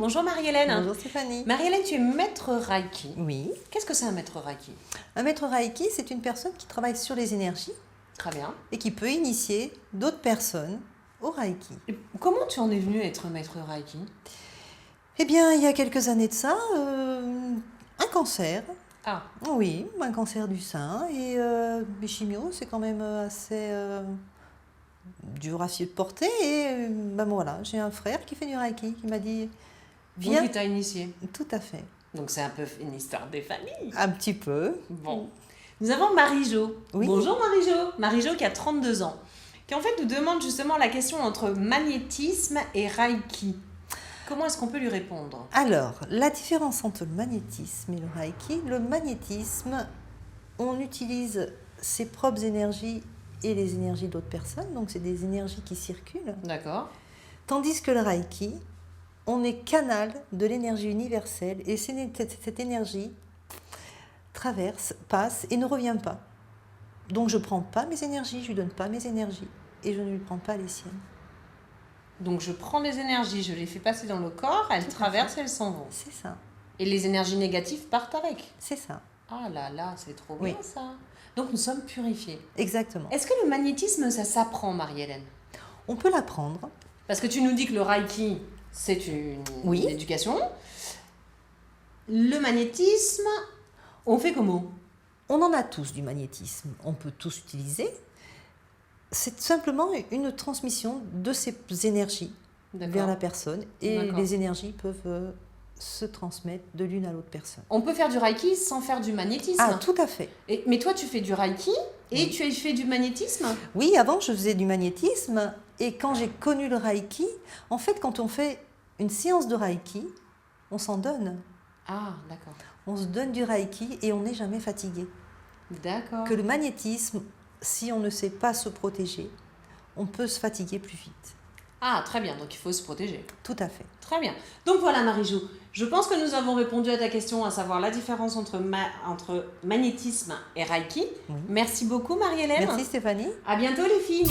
bonjour Marie-Hélène. Bonjour Stéphanie. Marie-Hélène, tu es maître Reiki. Oui. Qu'est-ce que c'est un maître Reiki? Un maître Reiki, c'est une personne qui travaille sur les énergies Très bien. et qui peut initier d'autres personnes au Reiki. Et comment tu en es venue à être maître Reiki? Eh bien, il y a quelques années de ça, un cancer. Ah, Oui, un cancer du sein. Et mes chimios, c'est quand même assez dur à supporter. Et ben voilà, j'ai un frère qui fait du Reiki qui m'a dit donc viens. il t'a initié. Tout à fait. Donc c'est un peu une histoire des familles. Un petit peu. Bon. Nous avons Marie-Jo. Oui. Bonjour Marie-Jo. Marie-Jo qui a 32 ans. Qui en fait nous demande justement la question entre magnétisme et Reiki. Comment est-ce qu'on peut lui répondre? Alors, la différence entre le magnétisme et le magnétisme, on utilise ses propres énergies et les énergies d'autres personnes, donc c'est des énergies qui circulent. D'accord. Tandis que le Reiki, on est canal de l'énergie universelle et cette énergie traverse, passe et ne revient pas. Donc je ne prends pas mes énergies, je ne lui donne pas mes énergies et je ne lui prends pas les siennes. Donc je prends les énergies, je les fais passer dans le corps, elles traversent, elles s'en vont. C'est ça, Et les énergies négatives partent avec. c'est ça, Ah là là, c'est trop Oui. bien ça. Donc nous sommes purifiés. exactement. Est-ce que le magnétisme, ça s'apprend, Marie-Hélène? On peut l'apprendre. Parce que tu nous dis que le Reiki, c'est une Oui. éducation. Le magnétisme, on fait comment? On en a tous du magnétisme, on peut tous utiliser. C'est simplement une transmission de ces énergies vers la personne et D'accord. les énergies peuvent se transmettre de l'une à l'autre personne. On peut faire du Reiki sans faire du magnétisme. Ah, tout à fait. Mais toi, tu fais du Reiki et Oui. tu as fait du magnétisme? Oui, avant je faisais du magnétisme et quand j'ai connu le Reiki, en fait quand on fait une séance de Reiki, on s'en donne. Ah, d'accord. On se donne du Reiki et on n'est jamais fatigué. D'accord. Que le magnétisme, si on ne sait pas se protéger, on peut se fatiguer plus vite. Ah, très bien, donc il faut se protéger. Tout à fait. Très bien. Donc voilà, Marie-Jo, je pense que nous avons répondu à ta question, à savoir la différence entre magnétisme et Reiki. Oui. Merci beaucoup, Marie-Hélène. Merci Stéphanie. À bientôt, les filles.